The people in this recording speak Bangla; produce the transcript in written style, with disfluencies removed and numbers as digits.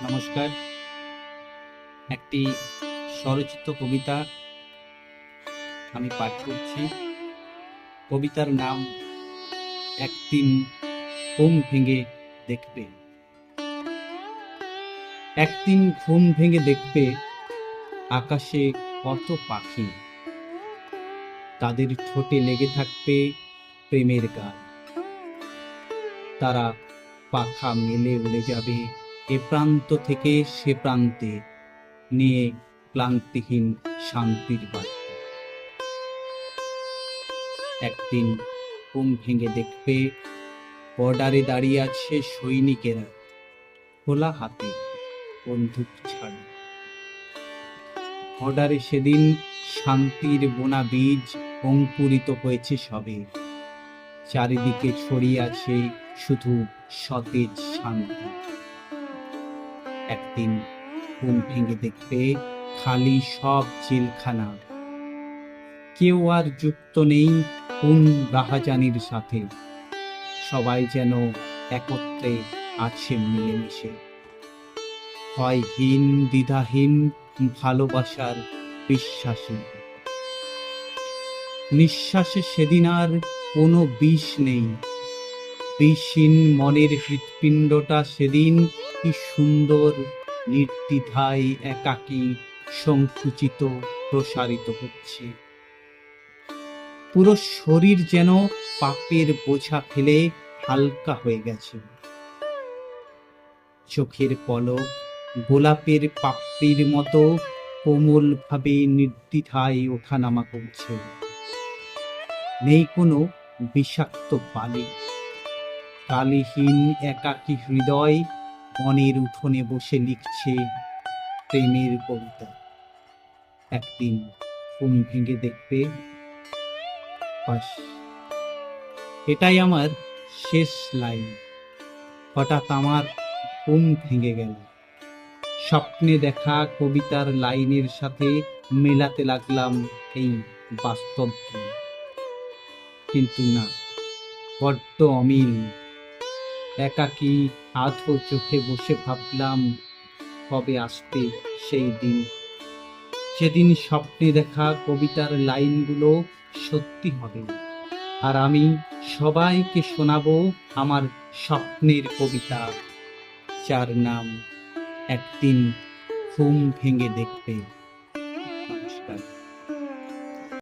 নমস্কার। একটি স্বরচিত কবিতা আমি পাঠ করছি। কবিতার নাম একদিন ঘুম ভেঙে দেখবে। একদিন ঘুম ভেঙে দেখবে আকাশে কত পাখি, তাদের ঠোঁটে লেগে থাকবে প্রেমের গান। তারা পাখা মেলে উড়ে যাবে এ প্রান্ত থেকে সে প্রান্তে, নিয়ে ক্লান্তিহীন শান্তির বার্তা। একদিন ঘুম ভেঙে দেখবে বর্ডারে দাঁড়িয়ে আছে সৈনিকেরা, খোলা হাতে বন্দুক ছাড়া। বর্ডারে সেদিন শান্তির বোনা বীজ অঙ্কুরিত হয়েছে সবে, চারিদিকে ছড়িয়ে আছে শুধু সতেজ শান্তি। একদিন ঘুম ভেঙে দেখবে খালি সব জেলখানা, কেউ আর যুক্ত নেই কোন রাহাজানির সাথে। সবাই যেন একত্রে আছে মিলেমিশে, ভয়হীন দ্বিধাহীন ভালোবাসার বিশ্বাসে। নিঃশ্বাসে সেদিন আর কোনো বিষ নেই, বিষহীন মনের হৃৎপিণ্ডটা সেদিন কি সুন্দর নির্দ্বিধায় একাকী সংকুচিত প্রসারিত হচ্ছে। পুরো শরীর যেন পাপের বোঝা ফেলে হালকা হয়ে গেছে। চোখের পলক গোলাপের পাপড়ির মতো কোমল ভাবে নির্দ্বিধায় ওঠানামা করছে। নেই কোনো বিষাক্ত বালি, কালিহীন একাকী হৃদয় মনের উঠোনে বসে লিখছে প্রেমের কবিতা। একদিন ঘুম ভেঙে দেখবে। বাস, এটাই আমার শেষ লাইন। হঠাৎ আমার ঘুম ভেঙে গেল। স্বপ্নে দেখা কবিতার লাইনের সাথে মেলাতে লাগলাম এই বাস্তব দিন। কিন্তু না, বড্ড অমিল। একাকী আধো চোখে বসে ভাবলাম কবে আসবে সেই দিন, সেদিন স্বপ্নে দেখা কবিতার লাইনগুলো সত্যি হবে, আর আমি সবাইকে শোনাবো আমার স্বপ্নের কবিতা, যার নাম একদিন ঘুম ভেঙে দেখবে।